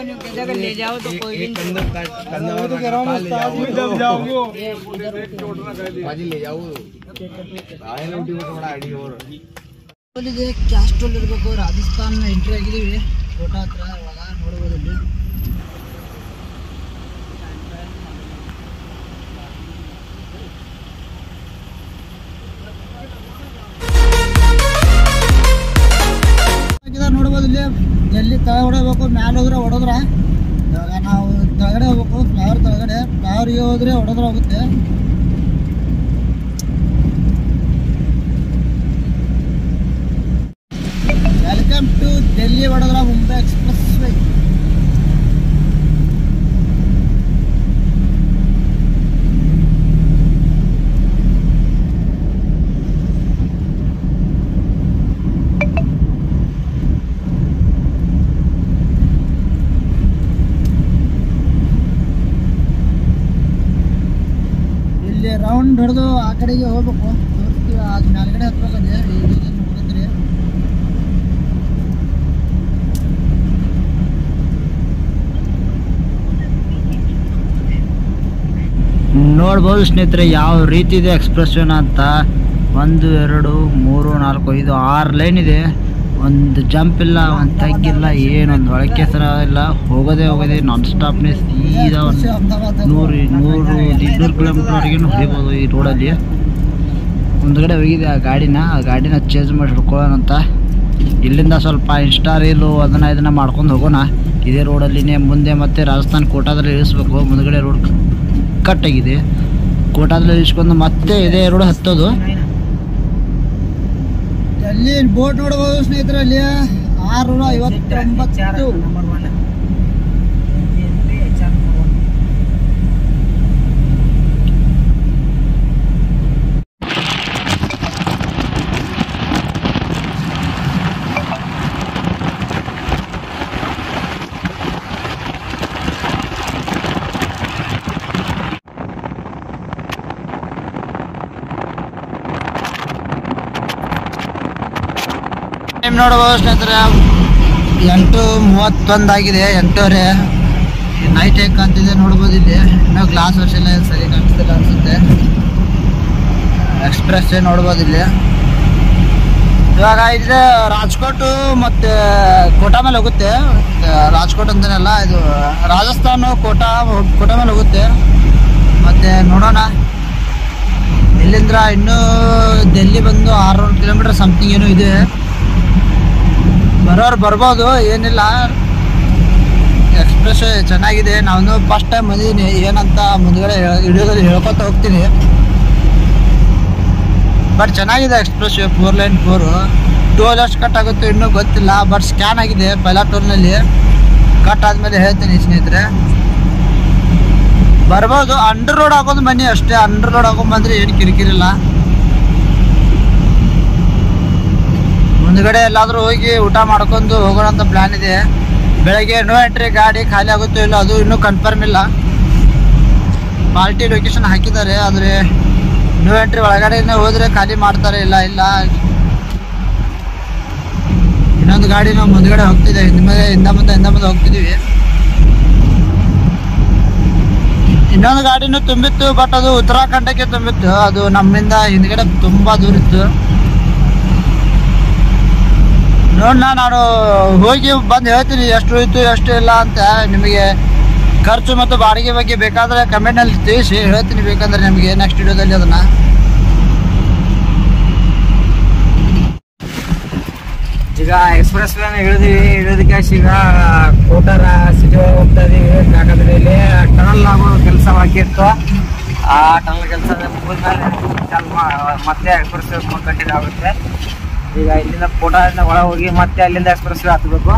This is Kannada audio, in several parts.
ले जाओ तो कोई भी ले जाओ ಕ್ಯಾಸ್ಟ್ರೋಲ್ ಇರಬೇಕು. ರಾಜಸ್ಥಾನ ಎಂಟ್ರಿ ಆಗಿದ್ದೀವಿ ಕೋಟಾ ಹತ್ರ. ಇವಾಗ ನೋಡ್ಬೋದು ಇಲ್ಲಿ ನೋಡ್ಬೋದು. ಇಲ್ಲಿ ಎಲ್ಲಿ ತಳ ಹೊಡಬೇಕು, ಮ್ಯಾಲೆ ಹೋದ್ರೆ ಹೊಡೋದ್ರ. ಇವಾಗ ನಾವು ಕೆಳಗಡೆ ಹೋಗ್ಬೇಕು, ಫ್ಲವರ್ ಕೆಳಗಡೆ. ಫ್ಲವರ್ಗೆ ಹೋದ್ರೆ ಹೊಡೋದ್ರ ಹೋಗುತ್ತೆ. Welcome to Delhi Vadodara Mumbai expressway. ಇಲ್ಲಿ ರೌಂಡ್ ಹೊಡೆದು ಆ ಕಡೆಗೆ ಹೋಗ್ಬೇಕು. ಅದು ಮೇಲ್ಗಡೆ ಹತ್ಬೇಕಂದ್ರೆ ನೋಡಿದ್ರಿ. ನೋಡ್ಬೋದು ಸ್ನೇಹಿತರೆ ಯಾವ ರೀತಿ ಇದೆ ಎಕ್ಸ್ಪ್ರೆಸ್ ವೇನ ಅಂತ. 1 2 3 4 5 6 ಲೈನ್ ಇದೆ. ಒಂದು ಜಂಪ್ ಇಲ್ಲ, ಒಂದು ತಗ್ಗಿಲ್ಲ, ಏನೊಂದು ಒಳಕ್ಕೆ ಸರ ಇಲ್ಲ. ಹೋಗೋದೇ ನಾನ್ ಸ್ಟಾಪ್ನೇ ಸೀದಾ 100-200 ಕಿಲೋಮೀಟರ್ವರೆಗೂ ಹೊಡಿಬೋದು ಈ ರೋಡಲ್ಲಿ. ಮುಂದ್ಗಡೆ ಹೋಗಿದೆ ಆ ಗಾಡಿನ ಚೇಂಜ್ ಮಾಡಿ ಹಿಡ್ಕೊಳ್ಳೋಣ ಅಂತ. ಇಲ್ಲಿಂದ ಸ್ವಲ್ಪ ಇನ್ಸ್ಟಾ ರೀಲು ಅದನ್ನ ಮಾಡ್ಕೊಂಡು ಹೋಗೋಣ. ಇದೇ ರೋಡಲ್ಲಿನೇ ಮುಂದೆ ಮತ್ತೆ ರಾಜಸ್ಥಾನ್ ಕೋಟಾದಲ್ಲಿ ಇಳಿಸ್ಬೇಕು. ಮುಂದ್ಗಡೆ ರೋಡ್ ಕಟ್ ಆಗಿದೆ. ಕೋಟಾದಲ್ಲಿ ಇಳಿಸ್ಕೊಂಡು ಮತ್ತೆ ಇದೇ ರೋಡ್ ಹತ್ತೋದು. ಅಲ್ಲಿ ಬೋಟ್ ನೋಡಬಹುದು ಸ್ನೇಹಿತರೆ. ಅಲ್ಲಿ 659 ನೋಡಬಹುದು ಸ್ನೇಹಿತರೆ. 8:31 ಆಗಿದೆ. 8:30 ನೈಟ್ ಹೇಗೆ ಕಾಣ್ತಿದೆ ನೋಡ್ಬೋದು. ಇಲ್ಲಿ ಇನ್ನೂ ಗ್ಲಾಸ್ ವರ್ಷ ಎಲ್ಲ ಸರಿ ಕಾಣಿಸ್ತಿಲ್ಲ ಅನ್ಸುತ್ತೆ. ಎಕ್ಸ್ಪ್ರೆಸ್ ನೋಡ್ಬೋದು ಇಲ್ಲಿ. ಇವಾಗ ಇದು ರಾಜ್ಕೋಟು ಮತ್ತು ಕೋಟಾ ಮೇಲೆ ಹೋಗುತ್ತೆ. ರಾಜ್ಕೋಟ್ ಅಂತೇನಲ್ಲ, ಇದು ರಾಜಸ್ಥಾನ ಕೋಟಾ ಮೇಲೆ ಹೋಗುತ್ತೆ. ಮತ್ತೆ ನೋಡೋಣ ಇಲ್ಲಿಂದ ಇನ್ನೂ ಡೆಲ್ಲಿ ಬಂದು 600 ಕಿಲೋಮೀಟರ್ ಸಮಥಿಂಗ್ ಏನೋ ಇದೆ. ಬರೋರು ಬರ್ಬೋದು, ಏನಿಲ್ಲ. ಎಕ್ಸ್ಪ್ರೆಸ್ ಚೆನ್ನಾಗಿದೆ. ನಾನು ಫಸ್ಟ್ ಟೈಮ್ ಬಂದಿದ್ದೀನಿ. ಏನಂತ ಮುಂದ್ಗಡೆ ವಿಡಿಯೋದಲ್ಲಿ ಹೇಳ್ಕೊತ ಹೋಗ್ತೀನಿ. ಬಟ್ ಚೆನ್ನಾಗಿದೆ ಎಕ್ಸ್ಪ್ರೆಸ್ 4 ಲೈನ್ 4. ಟೋಲ್ ಎಷ್ಟು ಕಟ್ ಆಗುತ್ತೆ ಇನ್ನೂ ಗೊತ್ತಿಲ್ಲ. ಬಟ್ ಸ್ಕ್ಯಾನ್ ಆಗಿದೆ ಪೈಲಾ ಟೋಲ್ನಲ್ಲಿ. ಕಟ್ ಆದಮೇಲೆ ಹೇಳ್ತೀನಿ ಸ್ನೇಹಿತರೆ. ಬರ್ಬೋದು. ಅಂಡರ್ ರೋಡ್ ಹಾಕೋದು ಬನ್ನಿ ಅಷ್ಟೇ. ಅಂಡರ್ ರೋಡ್ ಹಾಕೊಂಡ್ಬಂದ್ರೆ ಏನು ಕಿರಿಕಿರಿಲ್ಲ. ಮುಂದ್ಗಡೆ ಎಲ್ಲಾದ್ರೂ ಹೋಗಿ ಊಟ ಮಾಡ್ಕೊಂಡು ಹೋಗೋಣ ಅಂತ ಪ್ಲಾನ್ ಇದೆ. ಬೆಳಗ್ಗೆ ನೋ ಎಂಟ್ರಿ ಗಾಡಿ ಖಾಲಿ ಆಗುತ್ತೋ ಇಲ್ಲ ಅದು ಇನ್ನೂ ಕನ್ಫರ್ಮ್ ಇಲ್ಲ. ಪಾರ್ಟಿ ಲೊಕೇಶನ್ ಹಾಕಿದ್ದಾರೆ, ಆದರೆ ನೋ ಎಂಟ್ರಿ ಒಳಗಡೆ ಹೋದ್ರೆ ಖಾಲಿ ಮಾಡ್ತಾರೆ. ಇಲ್ಲ ಇನ್ನೊಂದು ಗಾಡಿ ನಾವು ಮುಂದ್ಗಡೆ ಹೋಗ್ತಿದೆ. ಹಿಂದ ಮುಂದೆ ಹೋಗ್ತಿದೀವಿ. ಇನ್ನೊಂದು ಗಾಡಿನೂ ತುಂಬಿತ್ತು, ಬಟ್ ಅದು ಉತ್ತರಾಖಂಡಕ್ಕೆ ತುಂಬಿತ್ತು. ಅದು ನಮ್ಮಿಂದ ಹಿಂದ್ಗಡೆ ತುಂಬಾ ದೂರ ಇತ್ತು. ನೋಡೋಣ, ನಾನು ಹೋಗಿ ಬಂದು ಹೇಳ್ತೀನಿ ಎಷ್ಟು ಹೋಯ್ತು ಎಷ್ಟು ಇಲ್ಲ ಅಂತ. ನಿಮಗೆ ಖರ್ಚು ಮತ್ತು ಬಾಡಿಗೆ ಬಗ್ಗೆ ಬೇಕಾದರೆ ಕಮೆಂಟ್ನಲ್ಲಿ ತಿಳಿಸಿ, ಹೇಳ್ತೀನಿ ಬೇಕಂದ್ರೆ ನಿಮಗೆ ನೆಕ್ಸ್ಟ್ ವಿಡಿಯೋದಲ್ಲಿ ಅದನ್ನು. ಈಗ ಎಕ್ಸ್ಪ್ರೆಸ್ ವೇನ ಇಳಿದಕ್ಕೆ ಈಗ ಕೋಟಾರ ಸಿಟಿ ಹೋಗ್ತಾ ಇದೀವಿ. ಯಾಕಂದ್ರೆ ಇಲ್ಲಿ ಟನಲ್ ಆಗೋ ಕೆಲಸ ಬಾಕಿ ಇತ್ತು. ಆ ಟನಲ್ ಕೆಲಸ ಮುಗಿದ್ಮೇಲೆ ಮತ್ತೆ ಎಕ್ಸ್ಪ್ರೆಸ್ ಕಂಟಿನ್ಯೂ ಆಗುತ್ತೆ. ಈಗ ಇಲ್ಲಿಂದ ಕೋಟಾದಿಂದ ಒಳ ಹೋಗಿ ಮತ್ತೆ ಅಲ್ಲಿಂದ ಎಕ್ಸ್ಪ್ರೆಸ್ ವೇ ಹತ್ತಬೇಕು.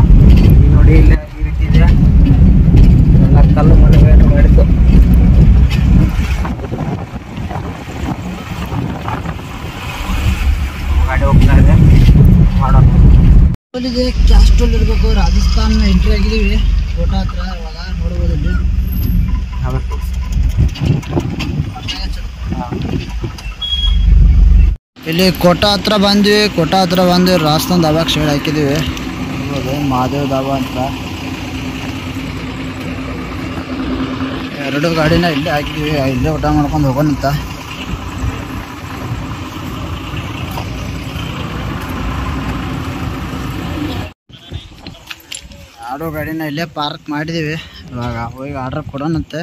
ಈಗ ನೋಡಿ ಇಲ್ಲಿ ಈ ರೀತಿ ಇದೆ. ಎಲ್ಲ ಕಲ್ಲು ಮಳೆಗಳನ್ನು ಮಾಡಿದ್ದು. ಗಾಡಿ ಹೋಗ್ತಾ ಇದೆ, ಮಾಡೋಣ. ಇದೆ ಕ್ಯಾಸ್ಟ್ರೋಲ್ ಇರಬೇಕು. ರಾಜಸ್ಥಾನ ಎಂಟ್ರಿ ಆಗಿದ್ದೀವಿ ಕೋಟಾ ಹತ್ರ. ಇವಾಗ ನೋಡ್ಬೋದು ಇಲ್ಲಿ ಇಲ್ಲಿ ಕೋಟಾ ಹತ್ರ ಬಂದ್ವಿ. ರಾಜಸ್ಥಾನ ದಾಬಾಗೆ ಶೇಡ್ ಹಾಕಿದ್ದೀವಿ. ನೋಡ್ಬೋದು ಮಹಾದೇವ್ ದಾಬಾ ಅಂತ. ಎರಡು ಗಾಡಿನ ಇಲ್ಲೇ ಹಾಕಿದ್ವಿ, ಇಲ್ಲೇ ಊಟ ಮಾಡ್ಕೊಂಡು ಹೋಗೋಣಂತ. ಎರಡು ಗಾಡಿನ ಇಲ್ಲೇ ಪಾರ್ಕ್ ಮಾಡಿದ್ದೀವಿ. ಇವಾಗ ಹೋಗಿ ಆರ್ಡ್ರ್ ಕೊಡೋಣಂತೆ.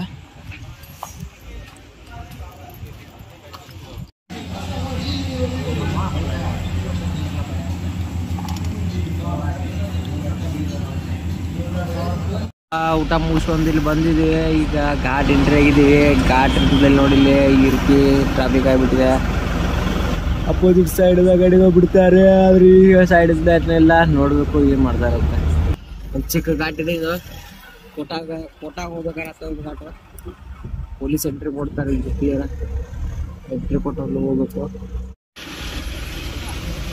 ಊಟ ಮುಗಿಸ್ಕೊಂಡು ಇಲ್ಲಿ ಬಂದಿದ್ದೀವಿ. ಈಗ ಘಾಟ್ ಎಂಟ್ರಿ ಆಗಿದ್ದೀವಿ. ಘಾಟ್ ಇರ್ತದಲ್ಲಿ ನೋಡಿಲ್ಲಿ ಈ ರೀತಿ ಟ್ರಾಫಿಕ್ ಆಗಿಬಿಟ್ಟಿದೆ. ಅಪೋಸಿಟ್ ಸೈಡ್ದ ಗಾಡಿ ಹೋಗ್ಬಿಡ್ತಾರೆ, ಆದ್ರೆ ಈಗ ಸೈಡ್ ಎಲ್ಲ ನೋಡ್ಬೇಕು ಏನು ಮಾಡ್ತಾರಂತ. ಒಂದು ಚಿಕ್ಕ ಘಾಟ್ ಇದೆ ಇದು. ಕೋಟಾಗ ಹೋಗ್ಬೇಕಾಗತ್ತೆ ಒಂದು ಘಾಟ್. ಪೊಲೀಸ್ ಎಂಟ್ರಿ ಕೊಡ್ತಾರೆ, ಇಲ್ಲಿ ಕ್ಲಿಯರ್ ಎಂಟ್ರಿ ಕೊಟ್ಟು ಅಲ್ಲಿ ಹೋಗ್ಬೇಕು.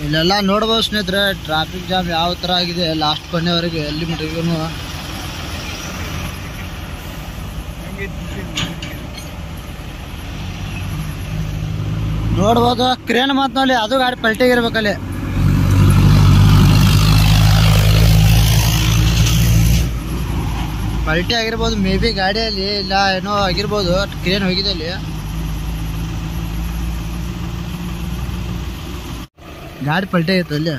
ಇಲ್ಲೆಲ್ಲ ನೋಡ್ಬೋದು ಸ್ನೇಹಿತರೆ, ಟ್ರಾಫಿಕ್ ಜಾಮ್ ಯಾವ ಥರ ಆಗಿದೆ ಲಾಸ್ಟ್ ಕೊನೆವರೆಗೆ, ಎಲ್ಲಿ ಮಟ್ಟಿಗೂ ನೋಡ್ಬೋದು. ಕ್ರೇನ್ ಮಾತ್ನಲ್ಲಿ ಅದು ಗಾಡಿ ಪಲ್ಟಿಗಿರ್ಬೇಕಲ್ಲಿ. ಪಲ್ಟಿ ಆಗಿರ್ಬೋದು ಮೇ ಬಿ ಗಾಡಿಯಲ್ಲಿ, ಇಲ್ಲ ಏನೋ ಆಗಿರ್ಬೋದು. ಕ್ರೇನ್ ಹೋಗಿದೆ ಅಲ್ಲಿ, ಗಾಡಿ ಪಲ್ಟಿ ಆಗಿತ್ತು ಅಲ್ಲಿ.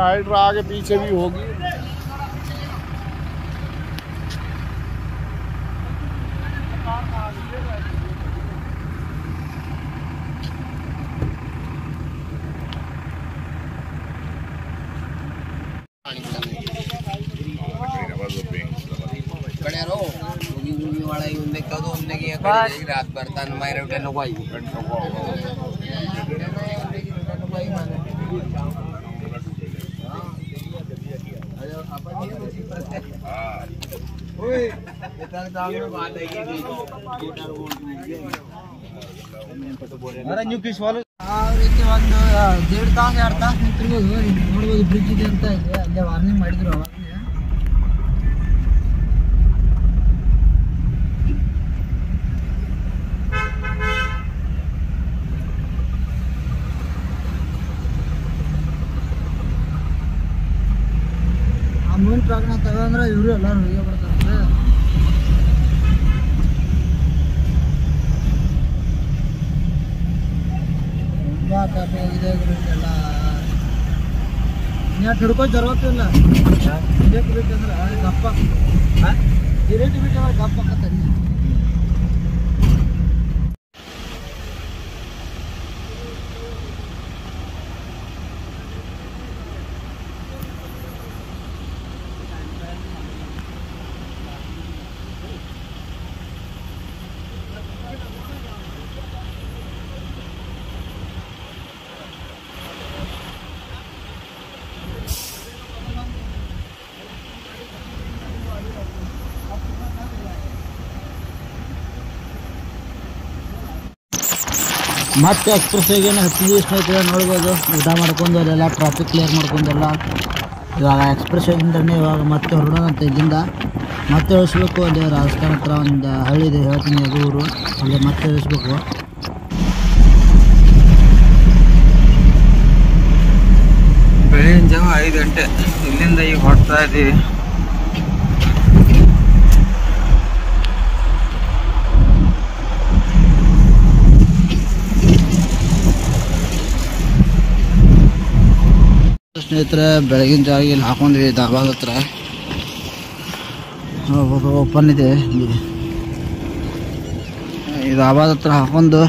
हाइड्रा आगे पीछे भी होगी. रात बर्तन मारे उठे लोग आई ಯಾವ ರೀತಿ ಒಂದು 1.5 ತಾಸು 2 ತಾಸು ನಿಂತಿರ್ಬೋದು. ನೋಡ್ಬೋದು ಬ್ರಿಡ್ಜ್ ಇದೆ ಅಂತ ಇದೆ, ಅಲ್ಲೇ ವಾರ್ನಿಂಗ್ ಮಾಡಿದ್ರು ಅವಾಗಲೇ. ಅಮೌಂಟ್ ಪ್ರಾಬ್ಲಮ್ ತಗೊಂಡ್ರೆ ಇವರು ಎಲ್ಲರೂ ಹೋಗಿ ಬರ್ತಾರೆ. ತುಂಬ ಟ್ರಾಫಿಕ್ ಆಗಿದೆ ಎಲ್ಲ. ನೀವು ಹಿಡ್ಕೊಂಡು ಜರಗತ್ತಿಲ್ಲ, ಡಿರೇಟ್ ಬೇಕಂದ್ರೆ ಗಪ್ಪ, ಡಿರೇಟ್ ಬೇಕಂದ್ರೆ ಗಪ್ಪ ಹಾಕತ್ತೆ. ಮತ್ತೆ ಎಕ್ಸ್ಪ್ರೆಸ್ಗೆ ಹತ್ತಿದ್ವಿ ಸ್ನೇಹಿತರೆ. ನೋಡ್ಬೋದು ಊಟ ಮಾಡ್ಕೊಂಡು ಅಲ್ಲೆಲ್ಲ ಟ್ರಾಫಿಕ್ ಕ್ಲಿಯರ್ ಮಾಡ್ಕೊಂಡೆಲ್ಲ ಇವಾಗ ಎಕ್ಸ್ಪ್ರೆಸ್ವೇಗಿಂದನೇ ಇವಾಗ ಮತ್ತೆ ಹೊರಡೋಣಂತ. ಇಲ್ಲಿಂದ ಮತ್ತೆ ಇಳಿಸ್ಬೇಕು. ಅಲ್ಲಿ ರಾಜಸ್ಥಾನ ಹತ್ರ ಒಂದು ಹಳ್ಳಿ ಇದೆ, ಹೇಳ್ತೀನಿ ಅದು ಊರು, ಅಲ್ಲಿ ಮತ್ತೆ ಇಳಿಸ್ಬೇಕು. ಬೆಳಗಿನ ಜಾವ 5 ಗಂಟೆ ಇಲ್ಲಿಂದ ಈಗ ಹೊರಡ್ತಾ ಇದ್ದೀವಿ. ಸ್ನೇಹಿತರೆ ಬೆಳಗಿನ ಜಾಗ ಇಲ್ಲಿ ಹಾಕೊಂಡ್ವಿ ಧಾಬಾದ ಹತ್ರ. ಓಪನ್ ಇದೆ ಈ ಧಾಬಾದ ಹತ್ರ ಹಾಕೊಂಡು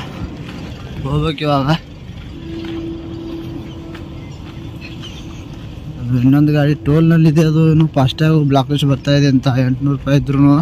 ಹೋಗ್ಬೇಕು ಇವಾಗ. ಇನ್ನೊಂದು ಗಾಡಿ ಟೋಲ್ನಲ್ಲಿದೆ, ಅದು ಏನು ಫಾಸ್ಟಾಗಿ ಬ್ಲಾಕ್ ಲಿಸ್ಟ್ ಬರ್ತಾ ಇದೆ ಅಂತ. 800 ರೂಪಾಯಿ ಇದ್ರು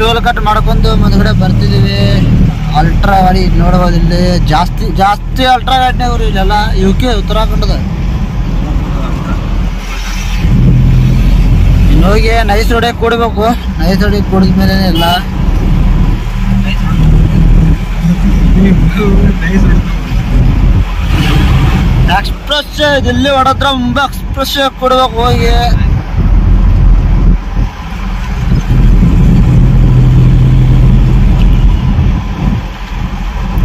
ಟೋಲ್ ಕಟ್ ಮಾಡ್ಕೊಂಡು ಮುಂದ್ಗಡೆ ಬರ್ತಿದೀವಿ. ಅಲ್ಟ್ರಾ ಗಾಡಿ ನೋಡ್ಬೋದು ಇಲ್ಲಿ ಜಾಸ್ತಿ ಅಲ್ಟ್ರಾ ಗಾಡಿನೇ ಅವ್ರು ಇಲ್ಲೆಲ್ಲ UK ಉತ್ತರಾಖಂಡದ. ಇನ್ನೋಗಿ ನೈಸ್ ರೋಡಿಗೆ ಕೂಡಬೇಕು. ನೈಸ್ ರೋಡಿಗೆ ಕೂಡಿದ್ಮೇಲೆ ಎಲ್ಲ ಎಕ್ಸ್ಪ್ರೆಸ್ ದಿಲ್ಲಿ ಹೊಡತ್ರ ಮುಂಬೈ ಎಕ್ಸ್ಪ್ರೆಸ್ ಕೊಡ್ಬೇಕು ಹೋಗಿ.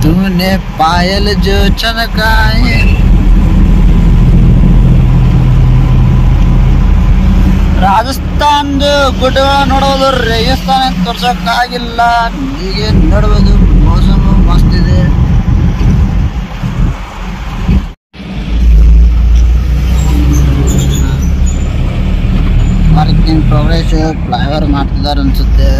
तूने पायल जो चमकाए ರಾಜಸ್ಥಾನದ ಗುಡ್ಡಗಳ ನೋಡೋದು, ರೇಗಿಸ್ತಾನ ತೋರ್ಸಕ್ಕಾಗಿಲ್ಲ. ಹೀಗೆ ನೋಡ್ಬೋದು, ಮೌಸಮು ಮಸ್ತ್ ಇದೆ. Work in progress. ಫ್ಲೈಓವರ್ ಮಾಡ್ತಿದ್ದಾರೆ ಅನ್ಸುತ್ತೆ.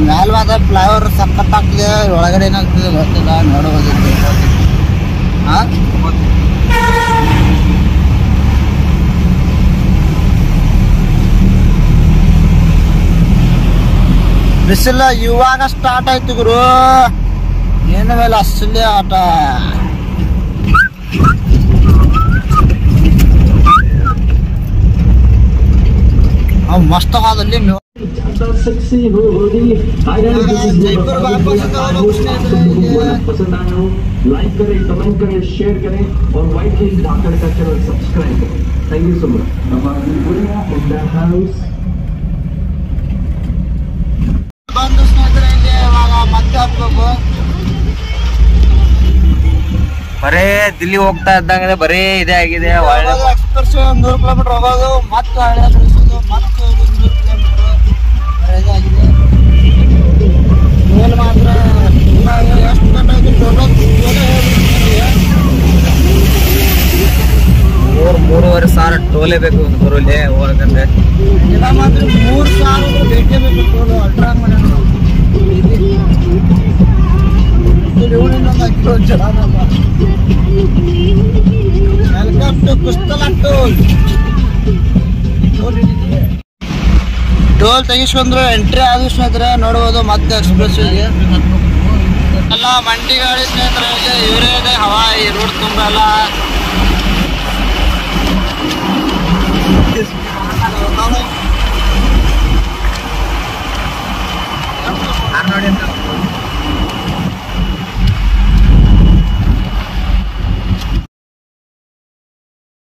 ಮ್ಯಾಲ ಮಾತ್ರ ಫ್ಲೈಓವರ್ ಸಖತ್ತಾಗ್ತಿದೆ. ಒಳಗಡೆ ಏನಾಗ್ತಿದೆ ಗೊತ್ತಿಲ್ಲ, ನೋಡಬಹುದು. ಬಿಸಿಲು ಇವಾಗ ಸ್ಟಾರ್ಟ್ ಆಯ್ತು ಗುರು. ಏನು ಮೇಲೆ ಅಸಲಿ ಆಟ. ಮಸ್ತ್ ಆದಲ್ಲಿ जयपुर वापस पसंद आया हो लाइक करें, कमेंट करें, शेयर करें और व्हाइट हिल धाकड़ का चैनल सब्सक्राइब करें. Thank you so much. ಬಂದು ಸ್ನೇಹಿತರೆ ಇಲ್ಲಿ ಇವಾಗ ಮತ್ತೆ ಹತ್ಬೇಕು. ಬರೇ ದಿಲ್ಲಿ ಹೋಗ್ತಾ ಇದ್ದಂಗೆ ಬರೇ ಇದೇ ಆಗಿದೆ. ಎಕ್ಸ್ಪ್ರೆಸ್ 100 ಕಿಲೋಮೀಟರ್ ಹೋಗೋದು, ಮತ್ತೆ ಹಳೆ ಬಿಡಿಸೋದು, ಮತ್ತೆ 100 ಕಿಲೋಮೀಟರ್ ಇದಾಗಿದೆ. ಟೋಲ್ ಮಾತ್ರ ಎಷ್ಟು ಗಂಟೆ ಟೋಲ್ 3,500 ಟೋಲೇ ಬೇಕು ಬರೋಲ್ಲೇ ಹೋಗಂದ್ರೆ. ಇಲ್ಲ ಮಾತ್ರ 3,000 ಬೇಕೇ ಬೇಕು ಟೋಲ್. ಅಲ್ಟ್ರಾ ಮಾಡೋಣ ವೆಲ್ಕಮ್ ಟು ಕುಸ್ತಲ ಟೋಲ್. ಟೋಲ್ ತೆಗಿಸ್ಕೊಂಡ್ರು ಎಂಟ್ರಿ ಆದ ಸ್ನೇಹಿತರೆ ನೋಡ್ಬೋದು. ಮತ್ತೆ ಎಕ್ಸ್ಪ್ರೆಸ್ ಎಲ್ಲ ಮಂಡಿ ಗಾಡಿ ಸ್ನೇಹಿತರೆ ಇವರೇ ಇದೆ. ಹವಾ ಈ ರೋಡ್ ತುಂಬ ಎಲ್ಲ ನೋಡಿ ಅಂತ